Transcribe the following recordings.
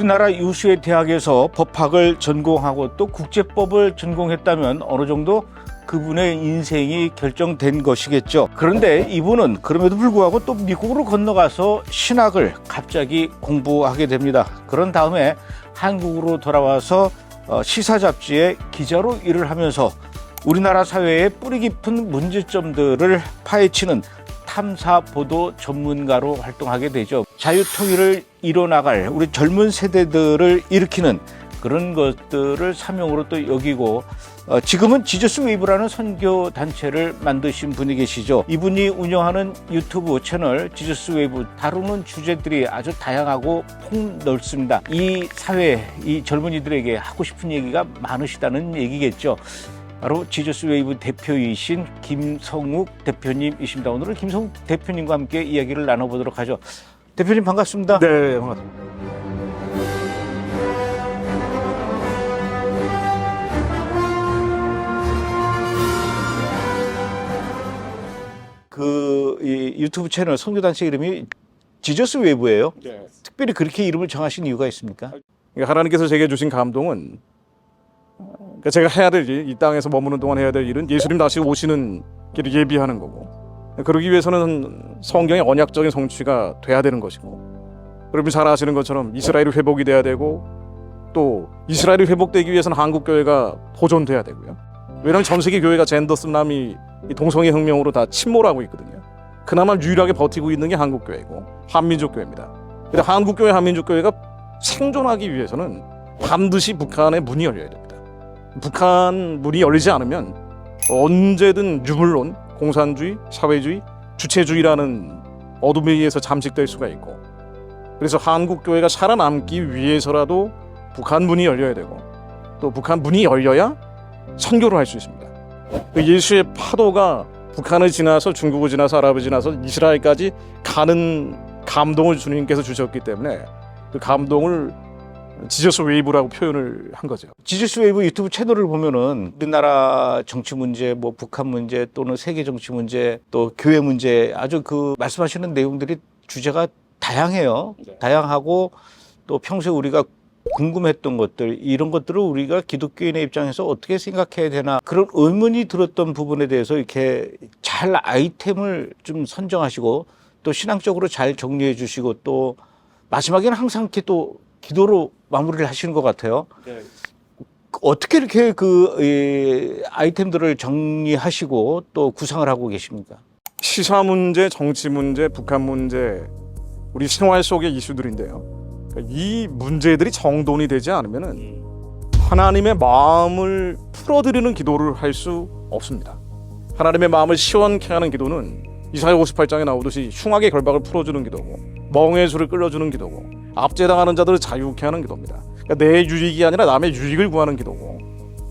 우리나라 유수의 대학에서 법학을 전공하고 또 국제법을 전공했다면 어느 정도 그분의 인생이 결정된 것이겠죠. 그런데 이분은 그럼에도 불구하고 또 미국으로 건너가서 신학을 갑자기 공부하게 됩니다. 그런 다음에 한국으로 돌아와서 시사 잡지의 기자로 일을 하면서 우리나라 사회의 뿌리 깊은 문제점들을 파헤치는 탐사 보도 전문가로 활동하게 되죠. 자유통일을 이뤄나갈 우리 젊은 세대들을 일으키는 그런 것들을 사명으로 또 여기고 지금은 지저스 웨이브라는 선교 단체를 만드신 분이 계시죠. 이분이 운영하는 유튜브 채널 지저스 웨이브, 다루는 주제들이 아주 다양하고 폭넓습니다. 이 사회, 이 젊은이들에게 하고 싶은 얘기가 많으시다는 얘기겠죠. 바로 지저스 웨이브 대표이신 김성욱 대표님이십니다. 오늘은 김성욱 대표님과 함께 이야기를 나눠보도록 하죠. 대표님 반갑습니다. 네, 반갑습니다. 이 유튜브 채널 선교단체 이름이 지저스 웨이브예요. 네. 특별히 그렇게 이름을 정하신 이유가 있습니까? 하나님께서 제게 주신 감동은 그러니까 제가 해야 될 일, 이 땅에서 머무는 동안 해야 될 일은 예수님 다시 오시는 길을 예비하는 거고, 그러기 위해서는 성경의 언약적인 성취가 돼야 되는 것이고, 여러분 잘 아시는 것처럼 이스라엘이 회복이 돼야 되고, 또 이스라엘이 회복되기 위해서는 한국 교회가 보존돼야 되고요. 왜냐하면 전 세계 교회가 젠더 쓰나미, 동성애 혁명으로 다 침몰하고 있거든요. 그나마 유일하게 버티고 있는 게 한국 교회고 한민족 교회입니다. 근데 한국 교회, 한민족 교회가 생존하기 위해서는 반드시 북한의 문이 열려야 됩니다. 북한 문이 열리지 않으면 언제든 유물론, 공산주의, 사회주의, 주체주의라는 어둠에 의해서 잠식될 수가 있고, 그래서 한국 교회가 살아남기 위해서라도 북한 문이 열려야 되고, 또 북한 문이 열려야 선교를 할 수 있습니다. 예수의 파도가 북한을 지나서 중국을 지나서 아랍을 지나서 이스라엘까지 가는 감동을 주님께서 주셨기 때문에 그 감동을 지저스 웨이브라고 표현을 한 거죠. 지저스 웨이브 유튜브 채널을 보면은 우리나라 정치 문제, 뭐 북한 문제 또는 세계 정치 문제, 또 교회 문제, 아주 그 말씀하시는 내용들이 주제가 다양해요. 네. 다양하고 또 평소에 우리가 궁금했던 것들, 이런 것들을 우리가 기독교인의 입장에서 어떻게 생각해야 되나, 그런 의문이 들었던 부분에 대해서 이렇게 잘 아이템을 좀 선정하시고 또 신앙적으로 잘 정리해 주시고 또 마지막에는 항상 이렇게 또 기도로 마무리를 하시는 것 같아요. 네. 어떻게 이렇게 아이템들을 정리하시고 또 구상을 하고 계십니까? 시사 문제, 정치 문제, 북한 문제, 우리 생활 속의 이슈들인데요. 이 문제들이 정돈이 되지 않으면은 하나님의 마음을 풀어드리는 기도를 할 수 없습니다. 하나님의 마음을 시원케 하는 기도는 이사야 58장에 나오듯이 흉악의 결박을 풀어주는 기도고, 멍의 줄을 끌어주는 기도고, 압제당하는 자들을 자유케 하는 기도입니다. 그러니까 내 유익이 아니라 남의 유익을 구하는 기도고,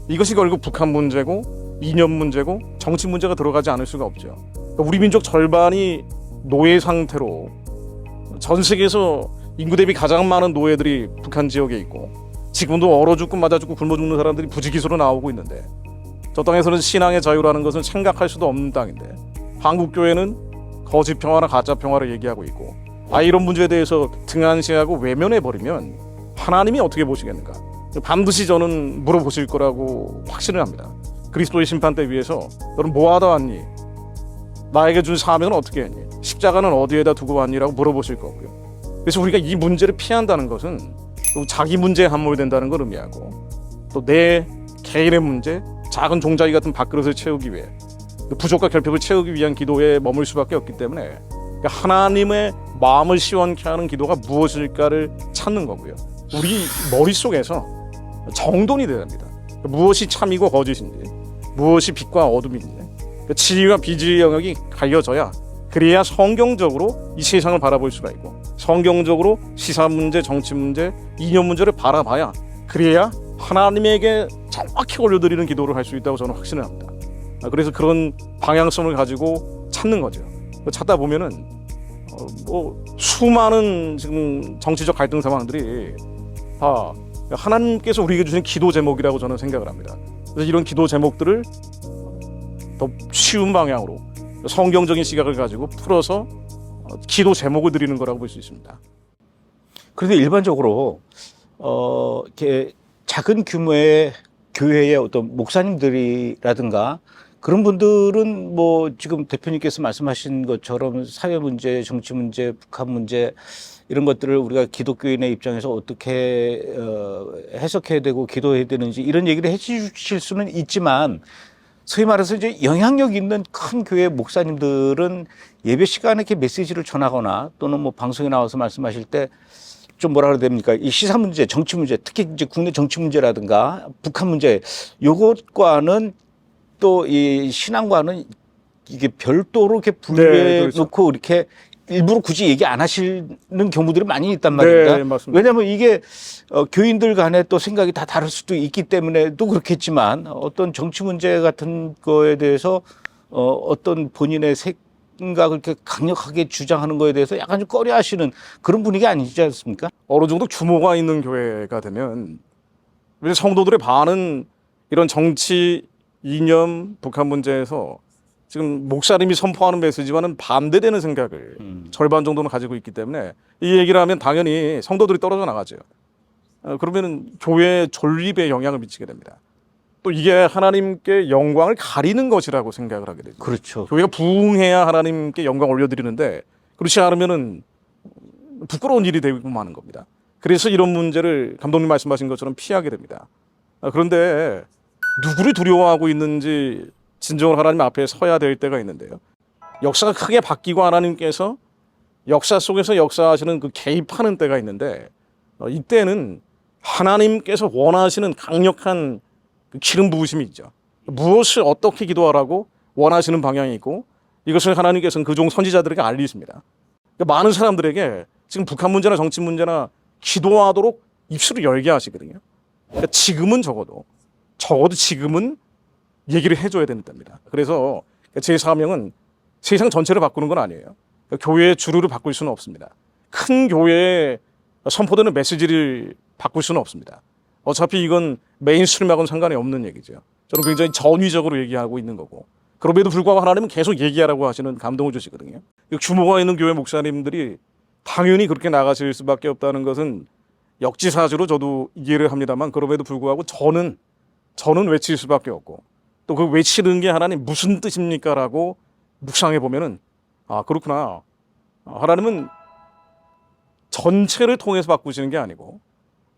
이것이 결국 북한 문제고 이념 문제고 정치 문제가 들어가지 않을 수가 없죠. 그러니까 우리 민족 절반이 노예 상태로, 전 세계에서 인구 대비 가장 많은 노예들이 북한 지역에 있고, 지금도 얼어 죽고 맞아 죽고 굶어 죽는 사람들이 부지기수로 나오고 있는데, 저 땅에서는 신앙의 자유라는 것은 생각할 수도 없는 땅인데, 한국 교회는 거짓 평화나 가짜 평화를 얘기하고 있고, 이런 문제에 대해서 등한시하고 외면해버리면 하나님이 어떻게 보시겠는가? 반드시 저는 물어보실 거라고 확신을 합니다. 그리스도의 심판대 위에서 너는 뭐하다 왔니? 나에게 준 사명은 어떻게 했니? 십자가는 어디에다 두고 왔니라고 물어보실 거고요. 그래서 우리가 이 문제를 피한다는 것은 또 자기 문제에 함몰된다는 걸 의미하고, 또 내 개인의 문제, 작은 종자기 같은 밥그릇을 채우기 위해, 부족과 결핍을 채우기 위한 기도에 머물 수밖에 없기 때문에 하나님의 마음을 시원케 하는 기도가 무엇일까를 찾는 거고요. 우리 머릿속에서 정돈이 돼야 합니다. 무엇이 참이고 거짓인지, 무엇이 빛과 어둠인지, 진리와 비진리의 영역이 갈려져야, 그래야 성경적으로 이 세상을 바라볼 수가 있고, 성경적으로 시사 문제, 정치 문제, 이념 문제를 바라봐야, 그래야 하나님에게 정확히 올려드리는 기도를 할 수 있다고 저는 확신을 합니다. 그래서 그런 방향성을 가지고 찾는 거죠. 찾다 보면은 수많은 지금 정치적 갈등 상황들이 다 하나님께서 우리에게 주신 기도 제목이라고 저는 생각을 합니다. 그래서 이런 기도 제목들을 더 쉬운 방향으로 성경적인 시각을 가지고 풀어서 기도 제목을 드리는 거라고 볼 수 있습니다. 그런데 일반적으로 이렇게 작은 규모의 교회의 어떤 목사님들이라든가 그런 분들은 뭐 지금 대표님께서 말씀하신 것처럼 사회 문제, 정치 문제, 북한 문제 이런 것들을 우리가 기독교인의 입장에서 어떻게 해석해야 되고 기도해야 되는지 이런 얘기를 해 주실 수는 있지만 소위 말해서 이제 영향력 있는 큰 교회 목사님들은 예배 시간에 이렇게 메시지를 전하거나 또는 뭐 방송에 나와서 말씀하실 때 좀 뭐라 그래야 됩니까? 이 시사 문제, 정치 문제, 특히 이제 국내 정치 문제라든가 북한 문제, 요것과는 또 이 신앙과는 이게 별도로 이렇게 분리해 그렇죠. 놓고 이렇게 일부러 굳이 얘기 안 하시는 경우들이 많이 있단 말입니다. 네, 맞습니다. 왜냐하면 이게 교인들 간에 또 생각이 다 다를 수도 있기 때문에도 그렇겠지만 어떤 정치 문제 같은 거에 대해서 어떤 본인의 생각을 이렇게 강력하게 주장하는 거에 대해서 약간 좀 꺼려하시는 그런 분위기 아니지 않습니까? 어느 정도 규모가 있는 교회가 되면 성도들의 반은 이런 정치 이념 북한 문제에서 지금 목사님이 선포하는 메시지와는 반대되는 생각을 절반 정도는 가지고 있기 때문에 이 얘기를 하면 당연히 성도들이 떨어져 나가죠. 그러면 교회 존립에 영향을 미치게 됩니다. 또 이게 하나님께 영광을 가리는 것이라고 생각을 하게 되죠. 그렇죠. 교회가 부흥해야 하나님께 영광 올려드리는데 그렇지 않으면은 부끄러운 일이 되고 마는 겁니다. 그래서 이런 문제를 감독님 말씀하신 것처럼 피하게 됩니다. 그런데 누구를 두려워하고 있는지 진정으로 하나님 앞에 서야 될 때가 있는데요. 역사가 크게 바뀌고 하나님께서 역사 속에서 역사하시는 그 개입하는 때가 있는데 이때는 하나님께서 원하시는 강력한 그 기름 부으심이 있죠. 무엇을 어떻게 기도하라고 원하시는 방향이 있고 이것을 하나님께서는 그종 선지자들에게 알리십니다. 그러니까 많은 사람들에게 지금 북한 문제나 정치 문제나 기도하도록 입술을 열게 하시거든요. 그러니까 지금은 적어도 지금은 얘기를 해줘야 되는 때입니다. 그래서 제 사명은 세상 전체를 바꾸는 건 아니에요. 그러니까 교회의 주류를 바꿀 수는 없습니다. 큰 교회에 선포되는 메시지를 바꿀 수는 없습니다. 어차피 이건 메인스트림하고는 상관이 없는 얘기죠. 저는 굉장히 전위적으로 얘기하고 있는 거고 그럼에도 불구하고 하나님은 계속 얘기하라고 하시는 감동을 주시거든요. 규모가 있는 교회 목사님들이 당연히 그렇게 나가실 수밖에 없다는 것은 역지사지로 저도 이해를 합니다만 그럼에도 불구하고 저는 외칠 수밖에 없고 또 그 외치는 게 하나님 무슨 뜻입니까? 라고 묵상해 보면은 아 그렇구나. 하나님은 전체를 통해서 바꾸시는 게 아니고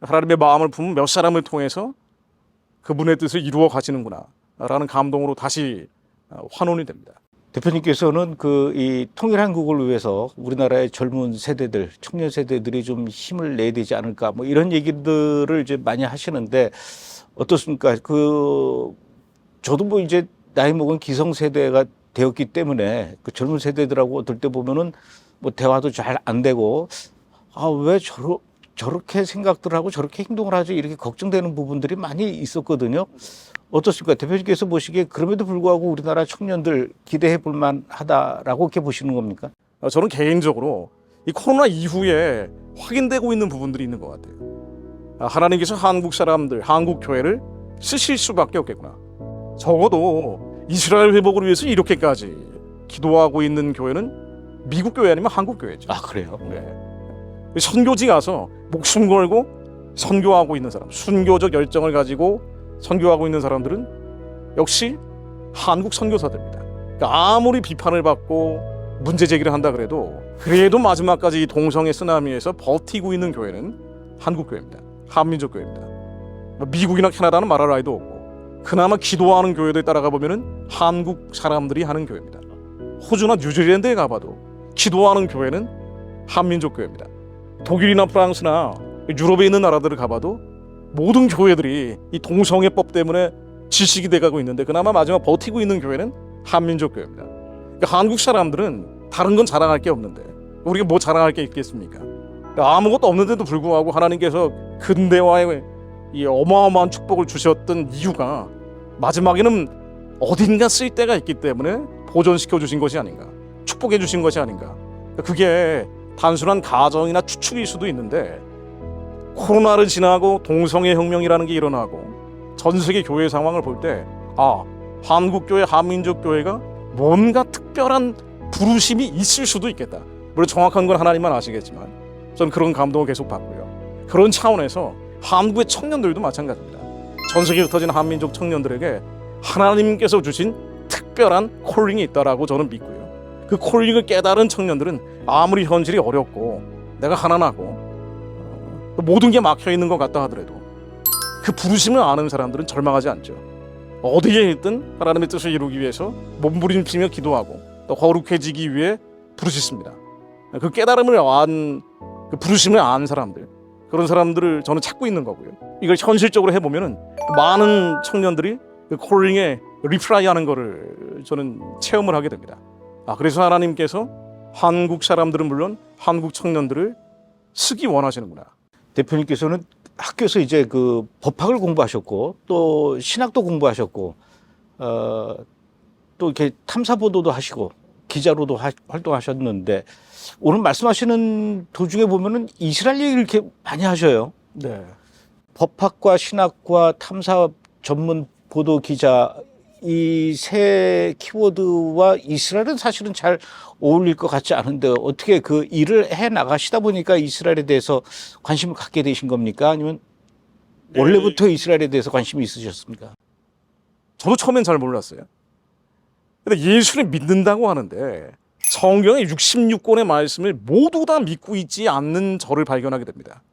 하나님의 마음을 품은 몇 사람을 통해서 그분의 뜻을 이루어 가시는구나 라는 감동으로 다시 환원이 됩니다. 대표님께서는 그 이 통일한국을 위해서 우리나라의 젊은 세대들, 청년 세대들이 좀 힘을 내야 되지 않을까 뭐 이런 얘기들을 이제 많이 하시는데 어떻습니까? 저도 뭐 이제 나이 먹은 기성세대가 되었기 때문에 그 젊은 세대들하고 어떨 때 보면은 뭐 대화도 잘 안 되고 왜 저렇게 생각들 하고 저렇게 행동을 하죠 이렇게 걱정되는 부분들이 많이 있었거든요. 어떻습니까? 대표님께서 보시기에 그럼에도 불구하고 우리나라 청년들 기대해 볼 만하다라고 이렇게 보시는 겁니까? 저는 개인적으로 이 코로나 이후에 확인되고 있는 부분들이 있는 것 같아요. 하나님께서 한국 사람들, 한국 교회를 쓰실 수밖에 없겠구나. 적어도 이스라엘 회복을 위해서 이렇게까지 기도하고 있는 교회는 미국 교회 아니면 한국 교회죠. 그래요? 네. 선교지 가서 목숨 걸고 선교하고 있는 사람, 순교적 열정을 가지고 선교하고 있는 사람들은 역시 한국 선교사들입니다. 그러니까 아무리 비판을 받고 문제 제기를 한다 그래도 마지막까지 이 동성애 쓰나미에서 버티고 있는 교회는 한국 교회입니다. 한민족 교회입니다. 미국이나 캐나다는 말할 나위도 없고 그나마 기도하는 교회들 따라가 보면은 한국 사람들이 하는 교회입니다. 호주나 뉴질랜드에 가봐도 기도하는 교회는 한민족 교회입니다. 독일이나 프랑스나 유럽에 있는 나라들을 가봐도 모든 교회들이 이 동성애법 때문에 질식이 돼가고 있는데 그나마 마지막 버티고 있는 교회는 한민족 교회입니다. 그러니까 한국 사람들은 다른 건 자랑할 게 없는데 우리가 뭐 자랑할 게 있겠습니까? 그러니까 아무것도 없는데도 불구하고 하나님께서 근대화의 이 어마어마한 축복을 주셨던 이유가 마지막에는 어딘가 쓸 때가 있기 때문에 보존시켜 주신 것이 아닌가, 축복해 주신 것이 아닌가. 그게 단순한 가정이나 추측일 수도 있는데 코로나를 지나고 동성애 혁명이라는 게 일어나고 전 세계 교회 상황을 볼 때 한국교회, 한민족교회가 뭔가 특별한 부르심이 있을 수도 있겠다. 물론 정확한 건 하나님만 아시겠지만 저는 그런 감동을 계속 받고요. 그런 차원에서 한국의 청년들도 마찬가지입니다. 전 세계에 흩어진 한민족 청년들에게 하나님께서 주신 특별한 콜링이 있다라고 저는 믿고요. 그 콜링을 깨달은 청년들은 아무리 현실이 어렵고 내가 가난하고 모든 게 막혀 있는 것 같다 하더라도 그 부르심을 아는 사람들은 절망하지 않죠. 어디에 있든 하나님의 뜻을 이루기 위해서 몸부림치며 기도하고 또 거룩해지기 위해 부르짖습니다. 그 깨달음을 그 부르심을 안 사람들, 그런 사람들을 저는 찾고 있는 거고요. 이걸 현실적으로 해보면은 많은 청년들이 그 콜링에 리플라이하는 거를 저는 체험을 하게 됩니다. 그래서 하나님께서 한국 사람들은 물론 한국 청년들을 쓰기 원하시는구나. 대표님께서는 학교에서 이제 그 법학을 공부하셨고 또 신학도 공부하셨고 또 이렇게 탐사 보도도 하시고 기자로도 활동하셨는데 오늘 말씀하시는 도중에 보면은 이스라엘 얘기를 이렇게 많이 하셔요. 네. 법학과 신학과 탐사 전문 보도 기자 이 세 키워드와 이스라엘은 사실은 잘 어울릴 것 같지 않은데 어떻게 그 일을 해 나가시다 보니까 이스라엘에 대해서 관심을 갖게 되신 겁니까? 아니면 원래부터 이스라엘에 대해서 관심이 있으셨습니까? 저도 처음엔 잘 몰랐어요. 근데 예수를 믿는다고 하는데 성경의 66권의 말씀을 모두 다 믿고 있지 않는 저를 발견하게 됩니다.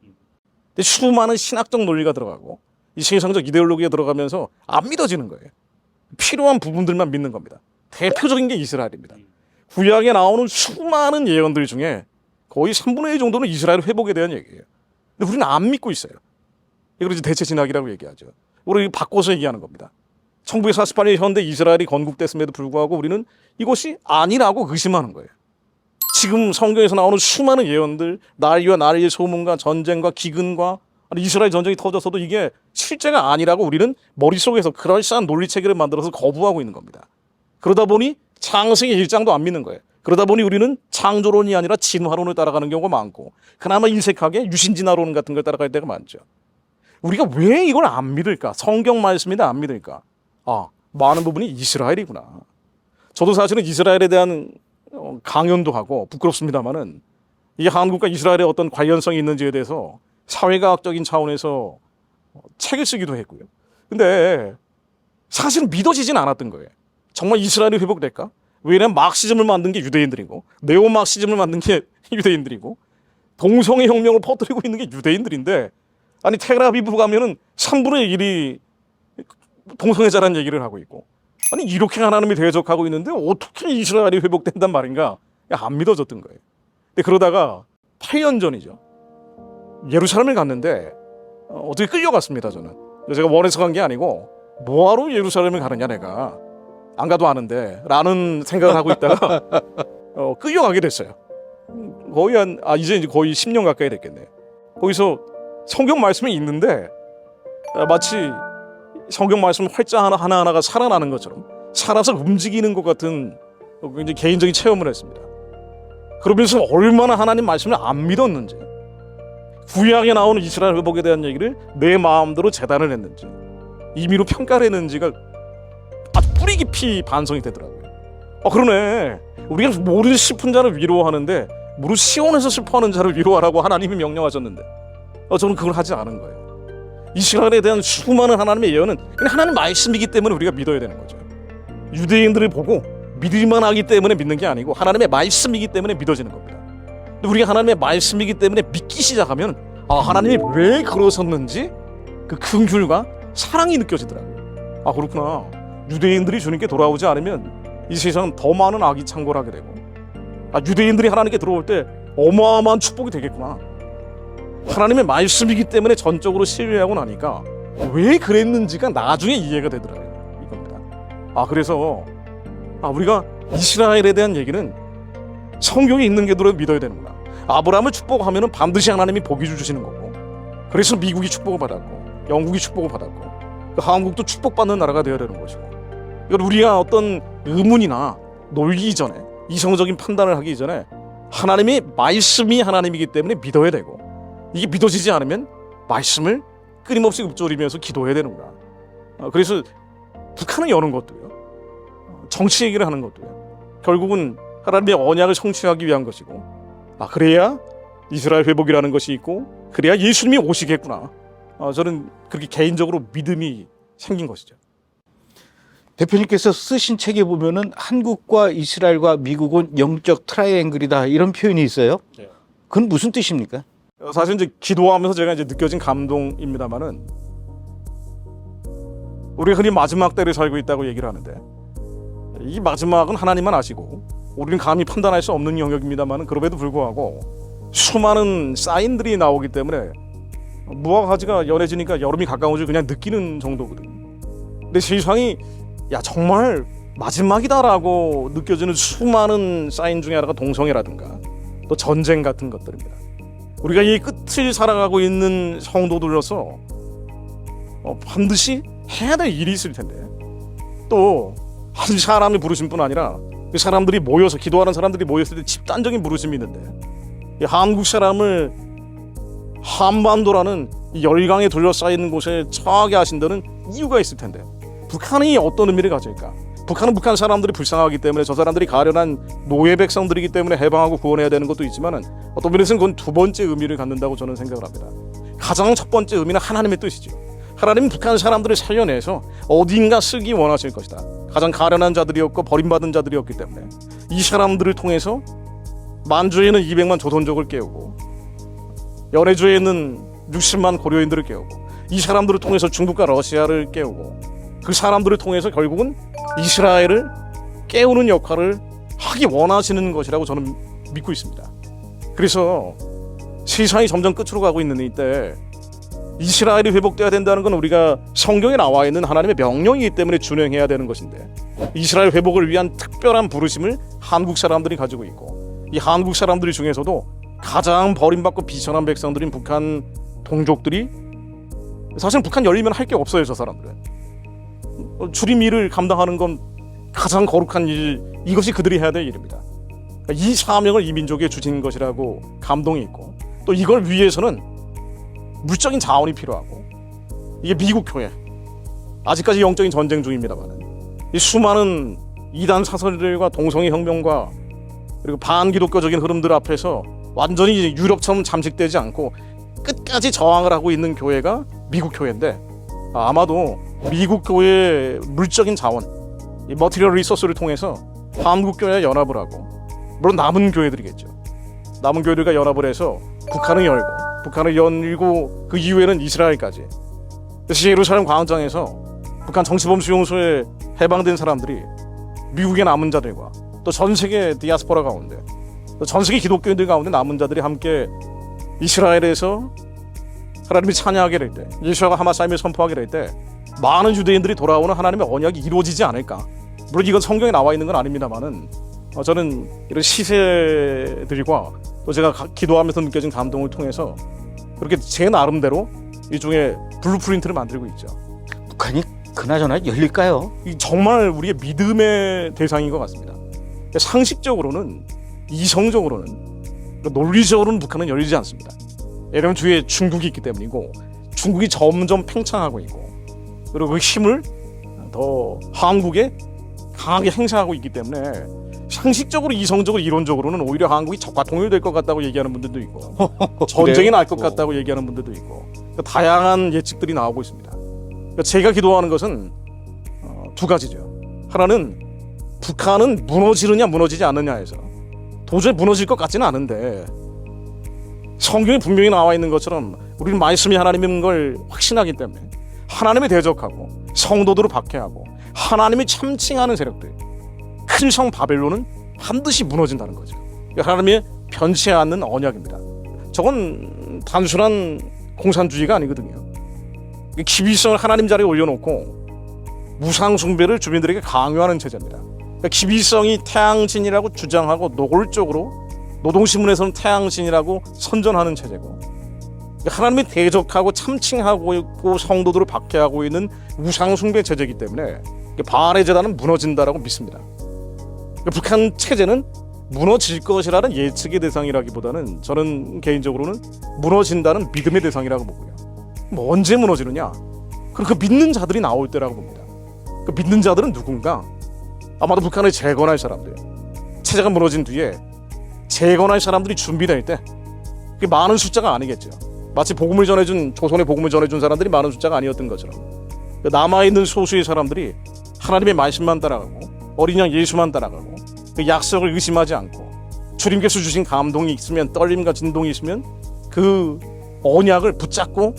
근데 수많은 신학적 논리가 들어가고 이 세상적 이데올로기가 들어가면서 안 믿어지는 거예요. 필요한 부분들만 믿는 겁니다. 대표적인 게 이스라엘입니다. 구약에 나오는 수많은 예언들 중에 거의 3분의 1 정도는 이스라엘 회복에 대한 얘기예요. 근데 우리는 안 믿고 있어요. 이걸 이제 대체 진학이라고 얘기하죠. 우리 바꿔서 얘기하는 겁니다. 1948년 현대 이스라엘이 건국됐음에도 불구하고 우리는 이것이 아니라고 의심하는 거예요. 지금 성경에서 나오는 수많은 예언들, 난리와 난리의 소문과 전쟁과 기근과 이스라엘 전쟁이 터져서도 이게 실제가 아니라고 우리는 머릿속에서 그럴싸한 논리체계를 만들어서 거부하고 있는 겁니다. 그러다 보니 창세기 1장도 안 믿는 거예요. 그러다 보니 우리는 창조론이 아니라 진화론을 따라가는 경우가 많고 그나마 인색하게 유신진화론 같은 걸 따라갈 때가 많죠. 우리가 왜 이걸 안 믿을까? 성경 말씀인데 안 믿을까? 많은 부분이 이스라엘이구나. 저도 사실은 이스라엘에 대한 강연도 하고 부끄럽습니다만은 이게 한국과 이스라엘의 어떤 관련성이 있는지에 대해서 사회과학적인 차원에서 책을 쓰기도 했고요. 근데 사실은 믿어지진 않았던 거예요. 정말 이스라엘이 회복될까? 왜냐하면 마크시즘을 만든 게 유대인들이고 네오마크시즘을 만든 게 유대인들이고 동성애 혁명을 퍼뜨리고 있는 게 유대인들인데 아니 텔아비브 가면은 3분의 1이 동성애자라는 얘기를 하고 있고 아니 이렇게 하나님이 대적하고 있는데 어떻게 이스라엘이 회복된단 말인가? 안 믿어졌던 거예요. 근데 그러다가 8년 전이죠. 예루살렘을 갔는데 어떻게 끌려갔습니다. 저는 제가 원해서 간 게 아니고 뭐하러 예루살렘을 가느냐 내가 안 가도 아는데 라는 생각을 하고 있다가 끌려가게 됐어요. 거의 이제 거의 10년 가까이 됐겠네. 거기서 성경 말씀이 있는데 마치 성경 말씀 활자 하나하나가 살아나는 것처럼 살아서 움직이는 것 같은 굉장히 개인적인 체험을 했습니다. 그러면서 얼마나 하나님 말씀을 안 믿었는지 구약에 나오는 이스라엘 회복에 대한 얘기를 내 마음대로 재단을 했는지 임의로 평가를 했는지가 아주 뿌리 깊이 반성이 되더라고요. 그러네. 우리가 모든 슬픈 자를 위로하는데 무릇 시온에서 슬퍼하는 자를 위로하라고 하나님이 명령하셨는데 저는 그걸 하지 않은 거예요. 이스라엘에 대한 수많은 하나님의 예언은 그냥 하나님 말씀이기 때문에 우리가 믿어야 되는 거죠. 유대인들을 보고 믿을만 하기 때문에 믿는 게 아니고 하나님의 말씀이기 때문에 믿어지는 겁니다. 근데 우리가 하나님의 말씀이기 때문에 믿기 시작하면 하나님이 왜 그러셨는지 그 긍휼과 사랑이 느껴지더라고요. 그렇구나. 유대인들이 주님께 돌아오지 않으면 이 세상은 더 많은 악이 창궐하게 되고 유대인들이 하나님께 들어올 때 어마어마한 축복이 되겠구나. 하나님의 말씀이기 때문에 전적으로 신뢰하고 나니까 왜 그랬는지가 나중에 이해가 되더라고요. 이겁니다. 그래서 우리가 이스라엘에 대한 얘기는 성경에 있는 게 들어 믿어야 되는구나. 아브라함을 축복하면 반드시 하나님이 복이 주시는 거고 그래서 미국이 축복을 받았고 영국이 축복을 받았고 한국도 축복받는 나라가 되어야 되는 것이고 이걸 우리가 어떤 의문이나 놀기 전에 이성적인 판단을 하기 전에 하나님의 말씀이 하나님이기 때문에 믿어야 되고 이게 믿어지지 않으면 말씀을 끊임없이 읊조리면서 기도해야 되는구나. 그래서 북한을 여는 것도요. 정치 얘기를 하는 것도요. 결국은 하나님의 언약을 성취하기 위한 것이고 그래야 이스라엘 회복이라는 것이 있고 그래야 예수님이 오시겠구나. 저는 그렇게 개인적으로 믿음이 생긴 것이죠. 대표님께서 쓰신 책에 보면은 한국과 이스라엘과 미국은 영적 트라이앵글이다 이런 표현이 있어요. 그건 무슨 뜻입니까? 사실 이제 기도하면서 제가 이제 느껴진 감동입니다만은 우리가 흔히 마지막 때를 살고 있다고 얘기를 하는데 이 마지막은 하나님만 아시고 우리는 감히 판단할 수 없는 영역입니다만은 그럼에도 불구하고 수많은 사인들이 나오기 때문에 무화과 가지가 연해지니까 여름이 가까워지고 그냥 느끼는 정도거든요. 근데 세상이 야 정말 마지막이다라고 느껴지는 수많은 사인 중에 하나가 동성애라든가 또 전쟁 같은 것들입니다. 우리가 이 끝을 살아가고 있는 성도들로서 반드시 해야 될 일이 있을 텐데 또 한 사람이 부르신 뿐 아니라 그 사람들이 모여서 기도하는 사람들이 모였을 때 집단적인 부르심이 있는데 이 한국 사람을 한반도라는 이 열강에 둘러싸인 곳에 처하게 하신다는 이유가 있을 텐데 북한이 어떤 의미를 가질까? 북한은 북한 사람들이 불쌍하기 때문에 저 사람들이 가련한 노예 백성들이기 때문에 해방하고 구원해야 되는 것도 있지만은 어떤 면에서는 그건 두 번째 의미를 갖는다고 저는 생각을 합니다. 가장 첫 번째 의미는 하나님의 뜻이죠. 하나님은 북한 사람들을 살려내서 어딘가 쓰기 원하실 것이다. 가장 가련한 자들이었고 버림받은 자들이었기 때문에 이 사람들을 통해서 만주에는 200만 조선족을 깨우고 연해주에는 60만 고려인들을 깨우고 이 사람들을 통해서 중국과 러시아를 깨우고 그 사람들을 통해서 결국은 이스라엘을 깨우는 역할을 하기 원하시는 것이라고 저는 믿고 있습니다. 그래서 세상이 점점 끝으로 가고 있는 이때 이스라엘이 회복돼야 된다는 건 우리가 성경에 나와 있는 하나님의 명령이기 때문에 준행해야 되는 것인데 이스라엘 회복을 위한 특별한 부르심을 한국 사람들이 가지고 있고 이 한국 사람들 중에서도 가장 버림받고 비천한 백성들인 북한 동족들이 사실 북한 열리면 할 게 없어요. 저 사람들은 주림 일을 감당하는 건 가장 거룩한 일, 이것이 그들이 해야 될 일입니다. 이 사명을 이 민족에 주신 것이라고 감동이 있고 또 이걸 위해서는 물적인 자원이 필요하고 이게 미국 교회 아직까지 영적인 전쟁 중입니다만 이 수많은 이단 사설들과 동성애 혁명과 그리고 반기독교적인 흐름들 앞에서 완전히 유럽처럼 잠식되지 않고 끝까지 저항을 하고 있는 교회가 미국 교회인데 아마도 미국 교회의 물적인 자원 이 머티리얼 리소스를 통해서 한국 교회와 연합을 하고 물론 남은 교회들이겠죠. 남은 교회들과 연합을 해서 북한을 열고 그 이후에는 이스라엘까지. 그래서 예루살렘 광장에서 북한 정치범 수용소에 해방된 사람들이 미국의 남은 자들과 또 전 세계 디아스포라 가운데 또 전 세계 기독교인들 가운데 남은 자들이 함께 이스라엘에서 하나님이 찬양하게 될 때, 예수가 하마사임을 선포하게 될 때 많은 유대인들이 돌아오는 하나님의 언약이 이루어지지 않을까. 물론 이건 성경에 나와 있는 건 아닙니다만은 저는 이런 시세들과 또 제가 기도하면서 느껴진 감동을 통해서 그렇게 제 나름대로 일종의 블루프린트를 만들고 있죠. 북한이 그나저나 열릴까요? 정말 우리의 믿음의 대상인 것 같습니다. 상식적으로는 이성적으로는 논리적으로는 북한은 열리지 않습니다. 왜냐하면 뒤에 중국이 있기 때문이고 중국이 점점 팽창하고 있고 그리고 그 힘을 더 한국에 강하게 행사하고 있기 때문에 상식적으로 이성적으로 이론적으로는 오히려 한국이 적과 통일될 것 같다고 얘기하는 분들도 있고 전쟁이 날 것 같다고 얘기하는 분들도 있고 다양한 예측들이 나오고 있습니다. 제가 기도하는 것은 두 가지죠. 하나는 북한은 무너지느냐 무너지지 않느냐에서 도저히 무너질 것 같지는 않은데 성경에 분명히 나와 있는 것처럼 우리는 말씀이 하나님인 걸 확신하기 때문에 하나님을 대적하고 성도들을 박해하고 하나님을 참칭하는 세력들 큰 성 바벨론은 반드시 무너진다는 거죠. 하나님의 변치 않는 언약입니다. 저건 단순한 공산주의가 아니거든요. 기비성을 하나님 자리에 올려놓고 무상 숭배를 주민들에게 강요하는 체제입니다. 기비성이 태양신이라고 주장하고 노골적으로 노동신문에서는 태양신이라고 선전하는 체제고 하나님이 대적하고 참칭하고 있고 성도들을 박해하고 있는 우상 숭배 체제이기 때문에 바알의 제단은 무너진다라고 믿습니다. 북한 체제는 무너질 것이라는 예측의 대상이라기보다는 저는 개인적으로는 무너진다는 믿음의 대상이라고 보고요. 뭐 언제 무너지느냐? 그럼 그 믿는 자들이 나올 때라고 봅니다. 그 믿는 자들은 누군가? 아마도 북한을 재건할 사람들. 체제가 무너진 뒤에 재건할 사람들이 준비될 때 그게 많은 숫자가 아니겠죠. 마치 복음을 전해준 조선의 복음을 전해준 사람들이 많은 숫자가 아니었던 것처럼 남아있는 소수의 사람들이 하나님의 말씀만 따라가고 어린 양 예수만 따라가고 그 약속을 의심하지 않고 주님께서 주신 감동이 있으면 떨림과 진동이 있으면 그 언약을 붙잡고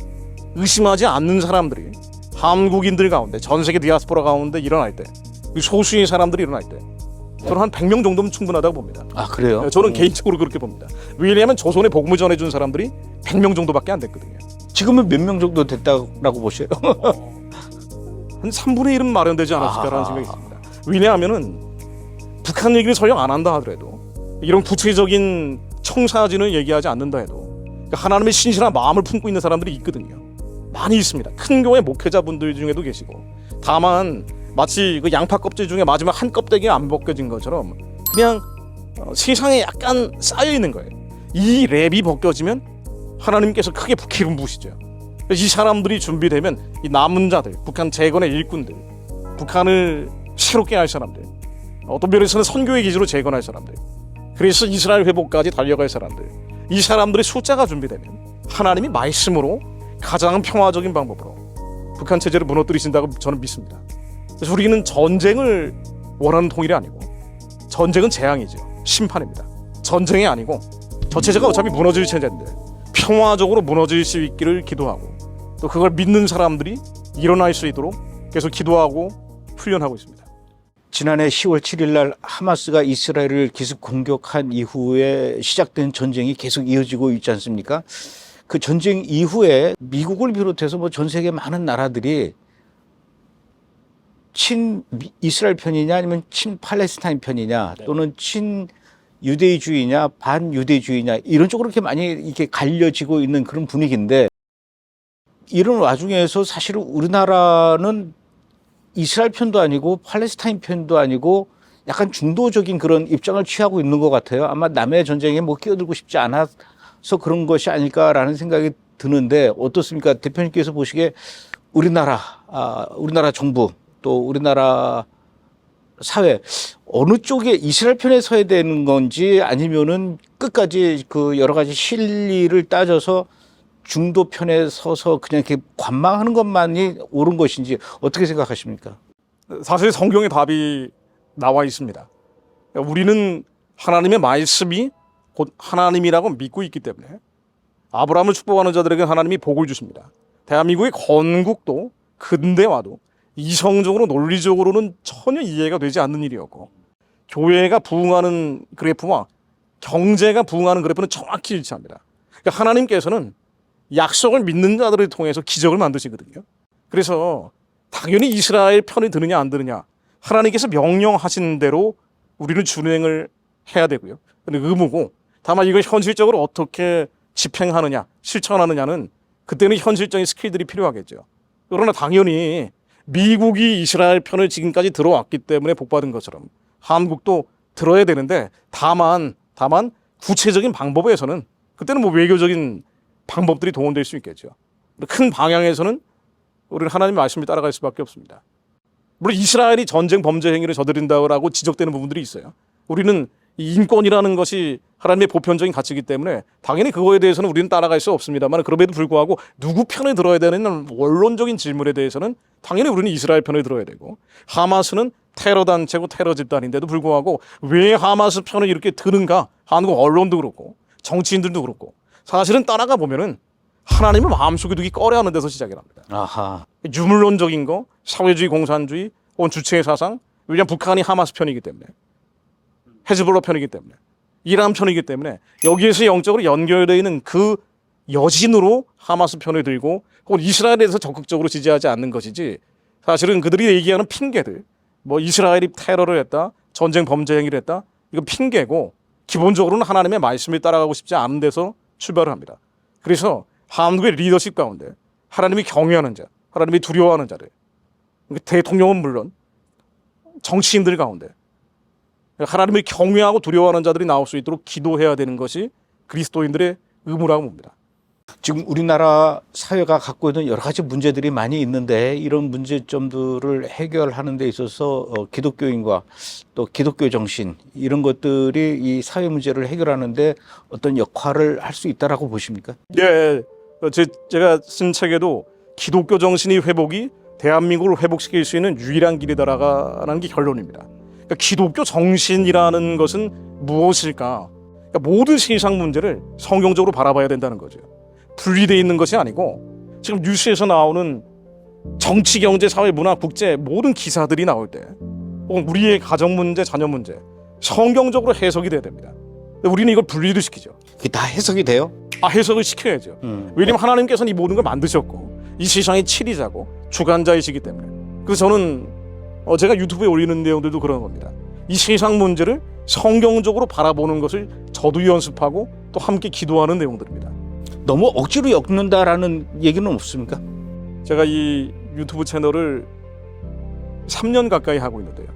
의심하지 않는 사람들이 한국인들 가운데 전 세계 디아스포라 가운데 일어날 때 소수의 사람들이 일어날 때 저는 한 100명 정도면 충분하다고 봅니다. 아, 그래요? 저는 개인적으로 그렇게 봅니다. 왜냐하면 조선의 복음을 전해준 사람들이 100명 정도밖에 안 됐거든요. 지금은 몇 명 정도 됐다고 보셔요? 한 3분의 1은 마련되지 않았을까라는 생각이 있습니다. 왜냐하면은 북한 얘기를 설령 안 한다 하더라도 이런 구체적인 청사진을 얘기하지 않는다 해도 하나님의 신실한 마음을 품고 있는 사람들이 있거든요. 많이 있습니다. 큰 교회 목회자분들 중에도 계시고 다만 마치 그 양파 껍질 중에 마지막 한 껍데기 안 벗겨진 것처럼 그냥 세상에 약간 쌓여 있는 거예요. 이 랩이 벗겨지면 하나님께서 크게 기름 부으시죠. 이 사람들이 준비되면 이 남은 자들, 북한 재건의 일꾼들, 북한을 새롭게 할 사람들, 어떤 면에서는 선교의 기지로 재건할 사람들, 그래서 이스라엘 회복까지 달려갈 사람들, 이 사람들의 숫자가 준비되면 하나님이 말씀으로 가장 평화적인 방법으로 북한 체제를 무너뜨리신다고 저는 믿습니다. 그래서 우리는 전쟁을 원하는 통일이 아니고 전쟁은 재앙이죠. 심판입니다. 전쟁이 아니고 저 체제가 어차피 무너질 체제인데 평화적으로 무너질 수 있기를 기도하고 또 그걸 믿는 사람들이 일어날 수 있도록 계속 기도하고 훈련하고 있습니다. 지난해 10월 7일 날 하마스가 이스라엘을 기습 공격한 이후에 시작된 전쟁이 계속 이어지고 있지 않습니까? 그 전쟁 이후에 미국을 비롯해서 뭐 전 세계 많은 나라들이 친 이스라엘 편이냐 아니면 친 팔레스타인 편이냐 또는 친 유대주의냐 반유대주의냐 이런 쪽으로 이렇게 많이 이렇게 갈려지고 있는 그런 분위기인데 이런 와중에서 사실은 우리나라는 이스라엘 편도 아니고 팔레스타인 편도 아니고 약간 중도적인 그런 입장을 취하고 있는 것 같아요. 아마 남의 전쟁에 뭐 끼어들고 싶지 않아서 그런 것이 아닐까라는 생각이 드는데 어떻습니까? 대표님께서 보시기에 우리나라 정부 또 우리나라 사회 어느 쪽에 이스라엘 편에 서야 되는 건지 아니면은 끝까지 그 여러 가지 실리를 따져서 중도 편에 서서 그냥 이렇게 관망하는 것만이 옳은 것인지 어떻게 생각하십니까? 사실 성경의 답이 나와 있습니다. 우리는 하나님의 말씀이 곧 하나님이라고 믿고 있기 때문에 아브라함을 축복하는 자들에게 하나님이 복을 주십니다. 대한민국의 건국도 근대화도 이성적으로 논리적으로는 전혀 이해가 되지 않는 일이었고 교회가 부흥하는 그래프와 경제가 부흥하는 그래프는 정확히 일치합니다. 그러니까 하나님께서는 약속을 믿는 자들을 통해서 기적을 만드시거든요. 그래서 당연히 이스라엘 편이 드느냐 안 드느냐 하나님께서 명령하신 대로 우리는 준행을 해야 되고요. 근데 의무고 다만 이걸 현실적으로 어떻게 집행하느냐 실천하느냐는 그때는 현실적인 스킬들이 필요하겠죠. 그러나 당연히 미국이 이스라엘 편을 지금까지 들어왔기 때문에 복받은 것처럼 한국도 들어야 되는데 다만 구체적인 방법에서는 그때는 뭐 외교적인 방법들이 도움될 수 있겠죠. 큰 방향에서는 우리는 하나님의 말씀을 따라갈 수밖에 없습니다. 물론 이스라엘이 전쟁 범죄 행위를 저지른다고 지적되는 부분들이 있어요. 우리는 이 인권이라는 것이 하나님의 보편적인 가치이기 때문에 당연히 그거에 대해서는 우리는 따라갈 수 없습니다만 그럼에도 불구하고 누구 편을 들어야 되는 원론적인 질문에 대해서는 당연히 우리는 이스라엘 편을 들어야 되고 하마스는 테러 단체고 테러 집단인데도 불구하고 왜 하마스 편을 이렇게 드는가 한국 언론도 그렇고 정치인들도 그렇고 사실은 따라가 보면은 하나님을 마음속에 두기 꺼려하는 데서 시작이 납니다. 아하. 유물론적인 거, 사회주의 공산주의, 혹은 주체의 사상, 왜냐하면 북한이 하마스 편이기 때문에 헤즈볼라 편이기 때문에 이란 편이기 때문에 여기에서 영적으로 연결되어 있는 그 여진으로 하마스 편을 들고 혹은 이스라엘에 대해서 적극적으로 지지하지 않는 것이지 사실은 그들이 얘기하는 핑계들 뭐 이스라엘이 테러를 했다, 전쟁 범죄 행위를 했다 이건 핑계고 기본적으로는 하나님의 말씀을 따라가고 싶지 않은 데서 출발을 합니다. 그래서 한국의 리더십 가운데 하나님이 경외하는 자, 하나님이 두려워하는 자들 대통령은 물론 정치인들 가운데 하나님을 경외하고 두려워하는 자들이 나올 수 있도록 기도해야 되는 것이 그리스도인들의 의무라고 봅니다. 지금 우리나라 사회가 갖고 있는 여러 가지 문제들이 많이 있는데 이런 문제점들을 해결하는 데 있어서 기독교인과 또 기독교 정신 이런 것들이 이 사회 문제를 해결하는 데 어떤 역할을 할 수 있다라고 보십니까? 예, 제가 쓴 책에도 기독교 정신의 회복이 대한민국을 회복시킬 수 있는 유일한 길이다라는 게 결론입니다. 그러니까 기독교 정신이라는 것은 무엇일까? 그러니까 모든 세상 문제를 성경적으로 바라봐야 된다는 거죠. 분리되어 있는 것이 아니고 지금 뉴스에서 나오는 정치, 경제, 사회, 문화, 국제 모든 기사들이 나올 때 혹은 우리의 가정 문제, 자녀 문제 성경적으로 해석이 돼야 됩니다. 근데 우리는 이걸 분리를 시키죠. 그게 다 해석이 돼요? 해석을 시켜야죠. 왜냐하면 하나님께서는 이 모든 걸 만드셨고 이 세상의 치리자고 주관자이시기 때문에. 그래서 저는 제가 유튜브에 올리는 내용들도 그런 겁니다. 이 세상 문제를 성경적으로 바라보는 것을 저도 연습하고 또 함께 기도하는 내용들입니다. 너무 억지로 엮는다라는 얘기는 없습니까? 제가 이 유튜브 채널을 3년 가까이 하고 있는데요.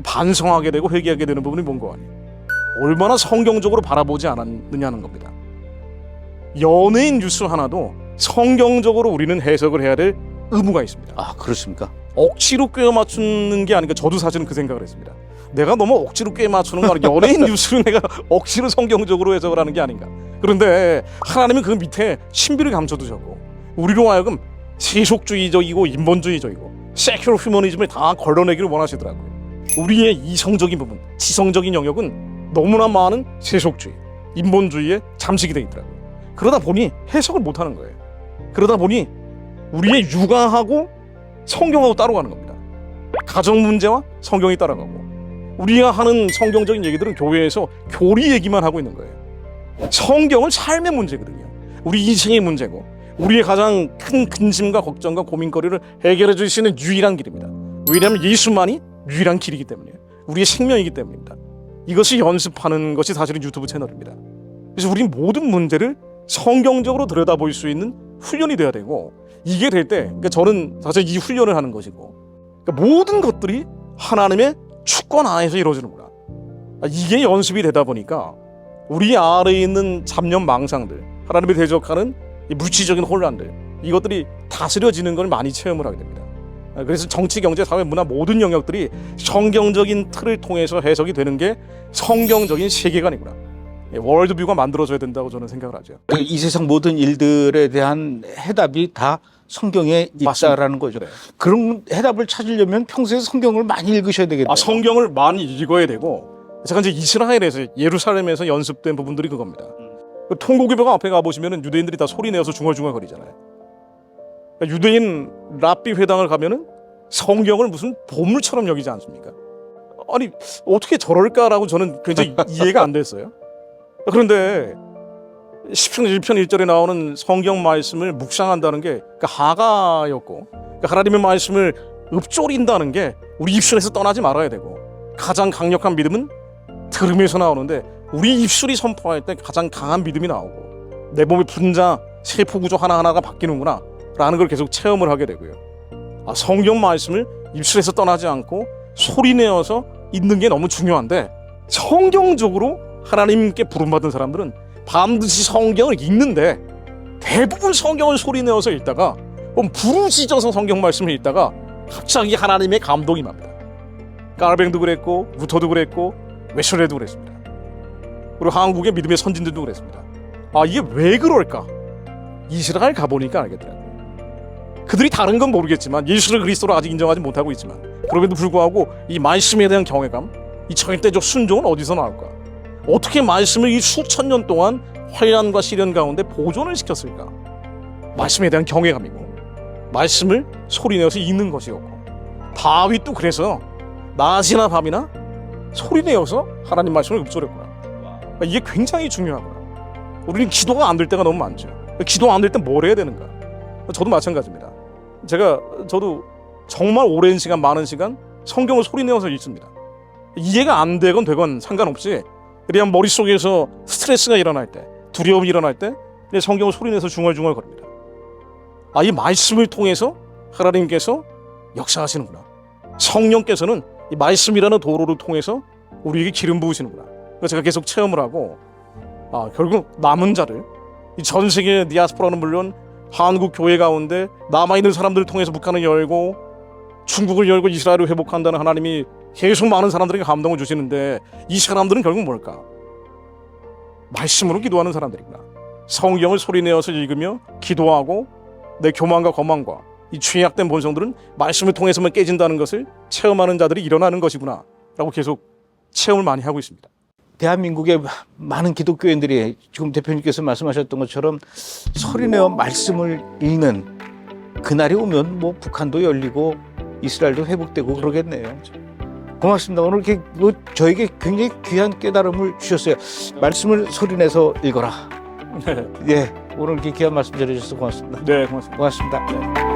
반성하게 되고 회개하게 되는 부분이 뭔가 아니에요. 얼마나 성경적으로 바라보지 않았느냐는 겁니다. 연예인 뉴스 하나도 성경적으로 우리는 해석을 해야 될 의무가 있습니다. 아, 그렇습니까? 억지로 꿰어 맞추는 게 아닌가. 저도 사실은 그 생각을 했습니다. 내가 너무 억지로 꿰어 맞추는 거 아니야. 연예인 뉴스를 내가 억지로 성경적으로 해석을 하는 게 아닌가. 그런데 하나님은 그 밑에 신비를 감춰두셨고 우리로 하여금 세속주의적이고 인본주의적이고 세큐러 휴머니즘을 다 걸러내기를 원하시더라고요. 우리의 이성적인 부분, 지성적인 영역은 너무나 많은 세속주의, 인본주의에 잠식이 되어 있더라고요. 그러다 보니 해석을 못하는 거예요. 그러다 보니 우리의 육아하고 성경하고 따로 가는 겁니다. 가정 문제와 성경이 따라가고 우리가 하는 성경적인 얘기들은 교회에서 교리 얘기만 하고 있는 거예요. 성경은 삶의 문제거든요. 우리 인생의 문제고 우리의 가장 큰 근심과 걱정과 고민거리를 해결해 줄 수 있는 유일한 길입니다. 왜냐하면 예수만이 유일한 길이기 때문이에요. 우리의 생명이기 때문입니다. 이것을 연습하는 것이 사실은 유튜브 채널입니다. 그래서 우리 모든 문제를 성경적으로 들여다볼 수 있는 훈련이 돼야 되고 이게 될 때 그러니까 저는 사실 이 훈련을 하는 것이고 그러니까 모든 것들이 하나님의 주권 안에서 이루어지는구나. 이게 연습이 되다 보니까 우리 아래에 있는 잡념 망상들 하나님을 대적하는 이 물질적인 혼란들 이것들이 다스려지는 걸 많이 체험을 하게 됩니다. 그래서 정치, 경제, 사회, 문화 모든 영역들이 성경적인 틀을 통해서 해석이 되는 게 성경적인 세계관이구나. 월드뷰가 만들어져야 된다고 저는 생각을 하죠. 이 세상 모든 일들에 대한 해답이 다 성경에 있다라는 거죠. 네. 그런 해답을 찾으려면 평소에 성경을 많이 읽으셔야 되겠네요. 성경을 많이 읽어야 되고 제가 이제 이스라엘에서 예루살렘에서 연습된 부분들이 그겁니다. 통곡의벽 앞에 가보시면 유대인들이 다 소리내어서 중얼중얼 거리잖아요. 그러니까 유대인 랍비 회당을 가면은 성경을 무슨 보물처럼 여기지 않습니까? 아니 어떻게 저럴까라고 저는 굉장히 이해가 안 됐어요. 그런데 시편 1편 1절에 나오는 성경 말씀을 묵상한다는 게 그러니까 하가였고 그러니까 하나님의 말씀을 읊조린다는 게 우리 입술에서 떠나지 말아야 되고 가장 강력한 믿음은 들음에서 나오는데 우리 입술이 선포할 때 가장 강한 믿음이 나오고 내 몸의 분자, 세포 구조 하나하나가 바뀌는구나 라는 걸 계속 체험을 하게 되고요. 성경 말씀을 입술에서 떠나지 않고 소리내어서 읽는 게 너무 중요한데 성경적으로 하나님께 부름받은 사람들은 반드시 성경을 읽는데 대부분 성경을 소리내어서 읽다가 부르짖어서 성경 말씀을 읽다가 갑자기 하나님의 감동이 임합니다. 깔뱅도 그랬고 루터도 그랬고 웨슬레도 그랬습니다. 그리고 한국의 믿음의 선진들도 그랬습니다. 이게 왜 그럴까? 이스라엘 가보니까 알겠더라고요. 그들이 다른 건 모르겠지만 예수를 그리스도로 아직 인정하지 못하고 있지만 그럼에도 불구하고 이 말씀에 대한 경외감, 이 절대적 순종은 어디서 나올까? 어떻게 말씀을 이 수천 년 동안 환난과 시련 가운데 보존을 시켰을까? 말씀에 대한 경외감이고 말씀을 소리내어서 읽는 것이었고 다윗도 그래서 낮이나 밤이나 소리내어서 하나님 말씀을 읊조렸구나. 이게 굉장히 중요하구나. 우리는 기도가 안 될 때가 너무 많죠. 기도 안 될 때 뭘 해야 되는가? 저도 마찬가지입니다. 저도 정말 오랜 시간, 많은 시간 성경을 소리내어서 읽습니다. 이해가 안 되건 되건 상관없이 그냥 머릿속에서 스트레스가 일어날 때, 두려움이 일어날 때 성경을 소리내서 중얼중얼 거립니다. 이 말씀을 통해서 하나님께서 역사하시는구나. 성령께서는 이 말씀이라는 도로를 통해서 우리에게 기름 부으시는구나. 그래서 제가 계속 체험을 하고 결국 남은 자를 이 전 세계 디아스포라는 물론 한국 교회 가운데 남아있는 사람들을 통해서 북한을 열고 중국을 열고 이스라엘을 회복한다는 하나님이 계속 많은 사람들에게 감동을 주시는데 이 사람들은 결국 뭘까? 말씀으로 기도하는 사람들이구나. 성경을 소리내어서 읽으며 기도하고 내 교만과 거만과 이 죄악된 본성들은 말씀을 통해서만 깨진다는 것을 체험하는 자들이 일어나는 것이구나 라고 계속 체험을 많이 하고 있습니다. 대한민국의 많은 기독교인들이 지금 대표님께서 말씀하셨던 것처럼 소리내어 말씀을 읽는 그날이 오면 뭐 북한도 열리고 이스라엘도 회복되고 그러겠네요. 고맙습니다. 오늘 이렇게 저에게 굉장히 귀한 깨달음을 주셨어요. 말씀을 소리내서 읽어라. 네, 예, 오늘 이렇게 귀한 말씀 전해주셔서 고맙습니다. 네 고맙습니다. 고맙습니다.